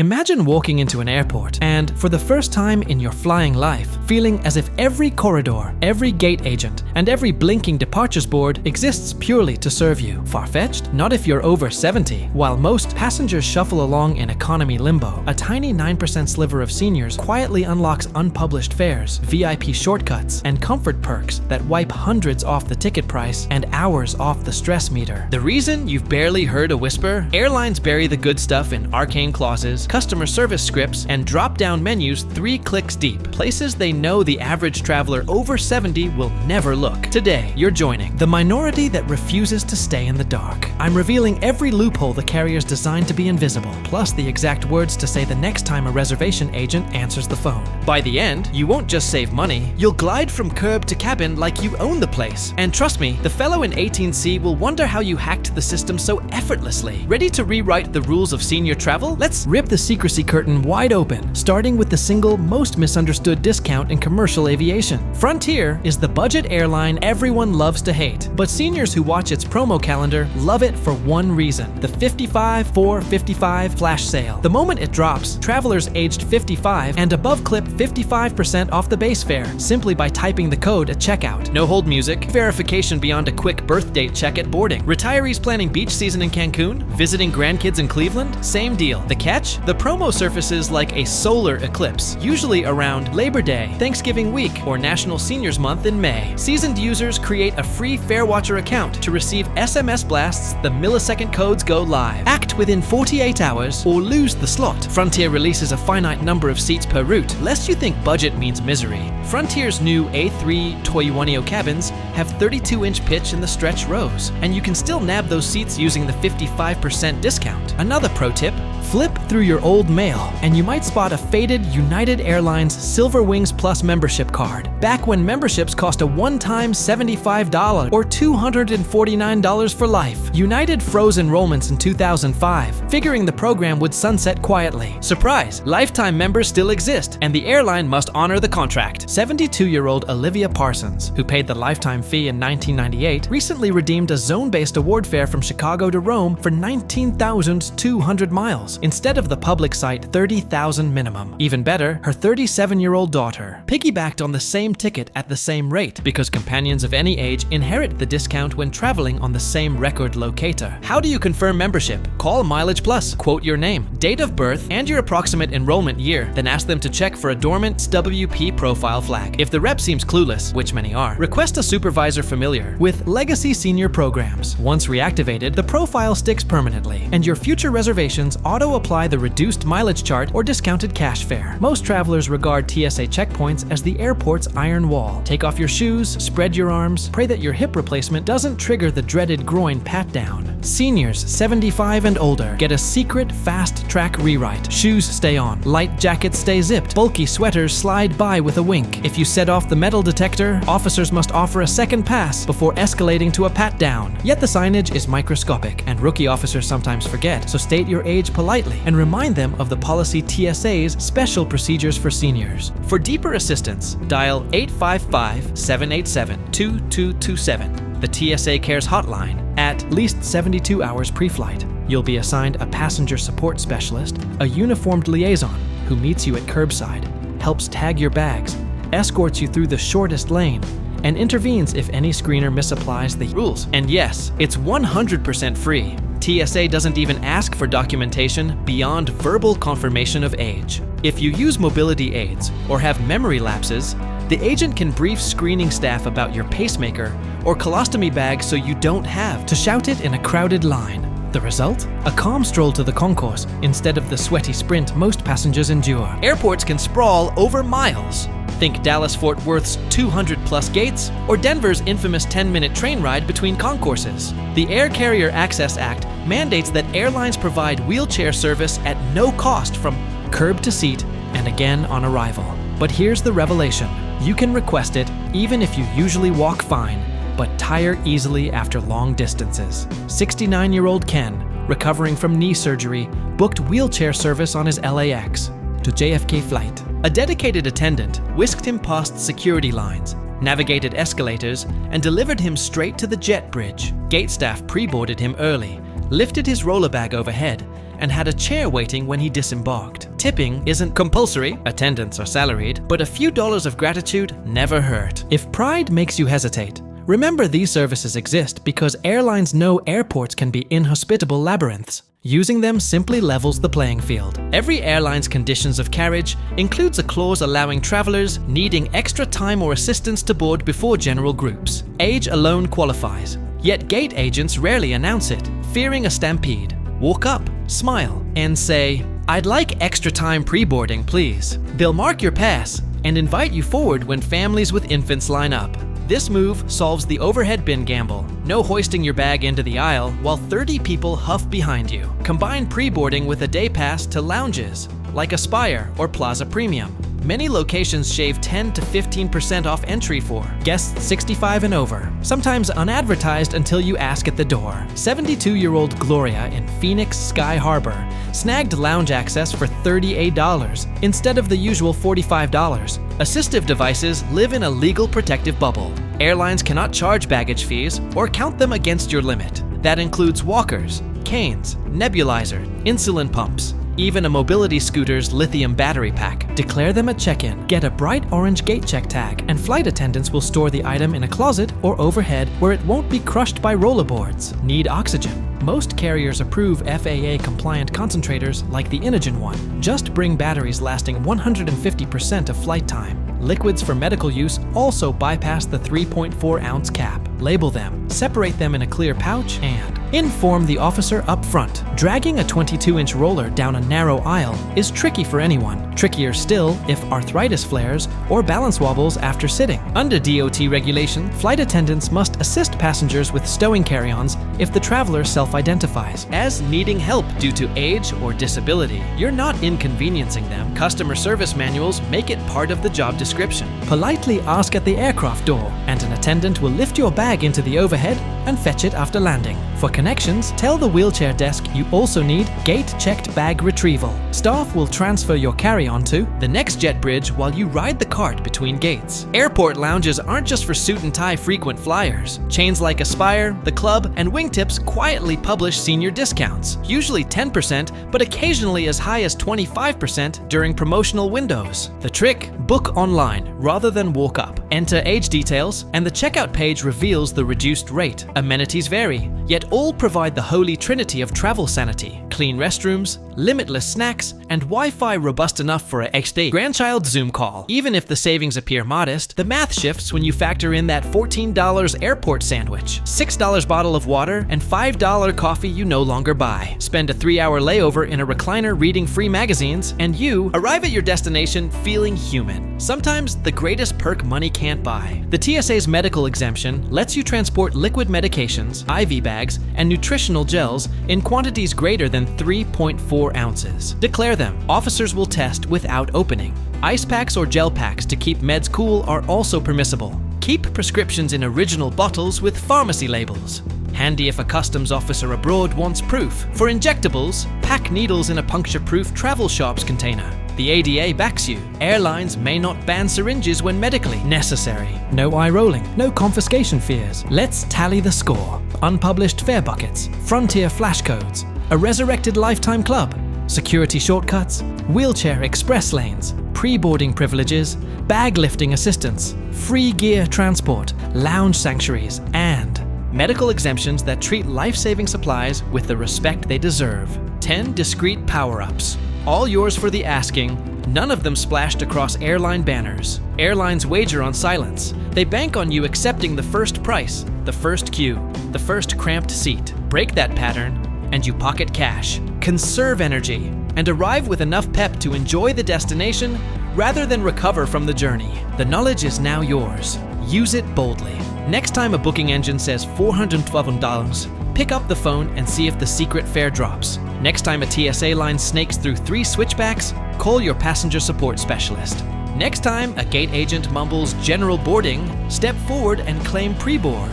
Imagine walking into an airport and, for the first time in your flying life, feeling as if every corridor, every gate agent, and every blinking departures board exists purely to serve you. Far-fetched? Not if you're over 70. While most passengers shuffle along in economy limbo, a tiny 9% sliver of seniors quietly unlocks unpublished fares, VIP shortcuts, and comfort perks that wipe hundreds off the ticket price and hours off the stress meter. The reason you've barely heard a whisper? Airlines bury the good stuff in arcane clauses, customer service scripts, and drop-down menus 3 clicks deep, places they know the average traveler over 70 will never look. Today, you're joining the minority that refuses to stay in the dark. I'm revealing every loophole the carrier's designed to be invisible, plus the exact words to say the next time a reservation agent answers the phone. By the end, you won't just save money, you'll glide from curb to cabin like you own the place. And trust me, the fellow in 18C will wonder how you hacked the system so effortlessly. Ready to rewrite the rules of senior travel? Let's rip the secrecy curtain wide open, starting with the single most misunderstood discount in commercial aviation. Frontier is the budget airline everyone loves to hate, but seniors who watch its promo calendar love it for one reason: the 55-4-55 flash sale. The moment it drops, travelers aged 55 and above clip 55% off the base fare simply by typing the code at checkout. No hold music, verification beyond a quick birth date check at boarding. Retirees planning beach season in Cancun? Visiting grandkids in Cleveland? Same deal. The catch? The promo surfaces like a solar eclipse, usually around Labor Day, Thanksgiving week, or National Seniors Month in May. Seasoned users create a free FareWatcher account to receive SMS blasts the millisecond codes go live. Act within 48 hours or lose the slot. Frontier releases a finite number of seats per route, lest you think budget means misery. Frontier's new A3 Toyuanio cabins have 32-inch pitch in the stretch rows, and you can still nab those seats using the 55% discount. Another pro tip: flip through your old mail, and you might spot a faded United Airlines Silver Wings Plus membership card. Back when memberships cost a one-time $75 or $249 for life. United froze enrollments in 2005, figuring the program would sunset quietly. Surprise! Lifetime members still exist, and the airline must honor the contract. 72-year-old Olivia Parsons, who paid the lifetime fee in 1998, recently redeemed a zone-based award fare from Chicago to Rome for 19,200 miles, instead of the public site 30,000 minimum. Even better, her 37-year-old daughter piggybacked on the same ticket at the same rate, because companions of any age inherit the discount when traveling on the same record locator. How do you confirm membership? Call Mileage Plus, quote your name, date of birth, and your approximate enrollment year, then ask them to check for a dormant WP profile flag. If the rep seems clueless, which many are, request a supervisor familiar with legacy senior programs. Once reactivated, the profile sticks permanently, and your future reservations auto-apply the reduced mileage chart or discounted cash fare. Most travelers regard TSA checkpoints as the airport's iron wall. Take off your shoes, spread your arms, pray that your hip replacement doesn't trigger the dreaded groin pat-down. Seniors 75 and older get a secret fast-track rewrite. Shoes stay on, light jackets stay zipped, bulky sweaters slide by with a wink. If you set off the metal detector, officers must offer a second pass before escalating to a pat-down. Yet the signage is microscopic, and rookie officers sometimes forget, so state your age politely and remind them of the policy TSA's special procedures for seniors. For deeper assistance, dial 855-787-2227, the TSA Cares hotline, at least 72 hours pre-flight. You'll be assigned a passenger support specialist, a uniformed liaison who meets you at curbside, helps tag your bags, escorts you through the shortest lane, and intervenes if any screener misapplies the rules. And yes, it's 100% free. TSA doesn't even ask for documentation beyond verbal confirmation of age. If you use mobility aids or have memory lapses, the agent can brief screening staff about your pacemaker or colostomy bag so you don't have to shout it in a crowded line. The result? A calm stroll to the concourse instead of the sweaty sprint most passengers endure. Airports can sprawl over miles. Think Dallas-Fort Worth's 200-plus gates or Denver's infamous 10-minute train ride between concourses. The Air Carrier Access Act mandates that airlines provide wheelchair service at no cost from curb to seat and again on arrival. But here's the revelation. You can request it even if you usually walk fine, but tire easily after long distances. 69-year-old Ken, recovering from knee surgery, booked wheelchair service on his LAX to JFK flight. A dedicated attendant whisked him past security lines, navigated escalators, and delivered him straight to the jet bridge. Gate staff pre-boarded him early, lifted his roller bag overhead, and had a chair waiting when he disembarked. Tipping isn't compulsory, attendants are salaried, but a few dollars of gratitude never hurt. If pride makes you hesitate, remember these services exist because airlines know airports can be inhospitable labyrinths. Using them simply levels the playing field. Every airline's conditions of carriage includes a clause allowing travelers needing extra time or assistance to board before general groups. Age alone qualifies, yet gate agents rarely announce it, fearing a stampede. Walk up, smile, and say, "I'd like extra time pre-boarding, please." They'll mark your pass and invite you forward when families with infants line up. This move solves the overhead bin gamble. No hoisting your bag into the aisle while 30 people huff behind you. Combine pre-boarding with a day pass to lounges, like Aspire or Plaza Premium. Many locations shave 10 to 15% off entry for guests 65 and over, sometimes unadvertised until you ask at the door. 72-year-old Gloria in Phoenix Sky Harbor snagged lounge access for $38 instead of the usual $45. Assistive devices live in a legal protective bubble. Airlines cannot charge baggage fees or count them against your limit. That includes walkers, canes, nebulizer, insulin pumps, even a mobility scooter's lithium battery pack. Declare them at check-in. Get a bright orange gate check tag, and flight attendants will store the item in a closet or overhead where it won't be crushed by rollerboards. Need oxygen? Most carriers approve FAA-compliant concentrators like the Inogen one. Just bring batteries lasting 150% of flight time. Liquids for medical use also bypass the 3.4-ounce cap. Label them, separate them in a clear pouch, and inform the officer up front. Dragging a 22-inch roller down a narrow aisle is tricky for anyone. Trickier still if arthritis flares or balance wobbles after sitting. Under DOT regulation, flight attendants must assist passengers with stowing carry-ons if the traveler self-identifies as needing help due to age or disability. You're not inconveniencing them. Customer service manuals make it part of the job description. Politely ask at the aircraft door, and an attendant will lift your bag into the overhead and fetch it after landing. For connections, tell the wheelchair desk you also need gate-checked bag retrieval. Staff will transfer your carry-on to the next jet bridge while you ride the cart between gates. Airport lounges aren't just for suit-and-tie frequent flyers. Chains like Aspire, The Club, and Wingtips quietly publish senior discounts, usually 10%, but occasionally as high as 25% during promotional windows. The trick? Book online rather than walk up. Enter age details, and the checkout page reveals the reduced rate. Amenities vary, yet all provide the holy trinity of travel sanity: clean restrooms, limitless snacks, and Wi-Fi robust enough for a HD grandchild Zoom call. Even if the savings appear modest, the math shifts when you factor in that $14 airport sandwich, $6 bottle of water, and $5 coffee you no longer buy. Spend a 3-hour layover in a recliner reading free magazines, and you arrive at your destination feeling human. Sometimes the greatest perk money can't buy. The TSA's medical exemption lets you transport liquid medications, IV bags, and nutritional gels in quantities greater than 3.4 ounces. Declare them. Officers will test without opening. Ice packs or gel packs to keep meds cool are also permissible. Keep prescriptions in original bottles with pharmacy labels. Handy if a customs officer abroad wants proof. For injectables, pack needles in a puncture-proof travel shops container. The ADA backs you. Airlines may not ban syringes when medically necessary. No eye rolling, no confiscation fears. Let's tally the score. Unpublished fare buckets, frontier flashcodes, a resurrected lifetime club, security shortcuts, wheelchair express lanes, pre-boarding privileges, bag lifting assistance, free gear transport, lounge sanctuaries, and medical exemptions that treat life-saving supplies with the respect they deserve. 10 discreet power-ups. All yours for the asking, none of them splashed across airline banners. Airlines wager on silence. They bank on you accepting the first price, the first queue, the first cramped seat. Break that pattern, and you pocket cash. Conserve energy, and arrive with enough pep to enjoy the destination rather than recover from the journey. The knowledge is now yours. Use it boldly. Next time a booking engine says $412, pick up the phone and see if the secret fare drops. Next time a TSA line snakes through 3 switchbacks, call your passenger support specialist. Next time a gate agent mumbles general boarding, step forward and claim pre-board.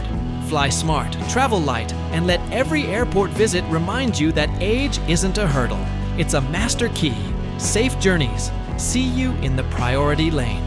Fly smart, travel light, and let every airport visit remind you that age isn't a hurdle. It's a master key. Safe journeys. See you in the priority lane.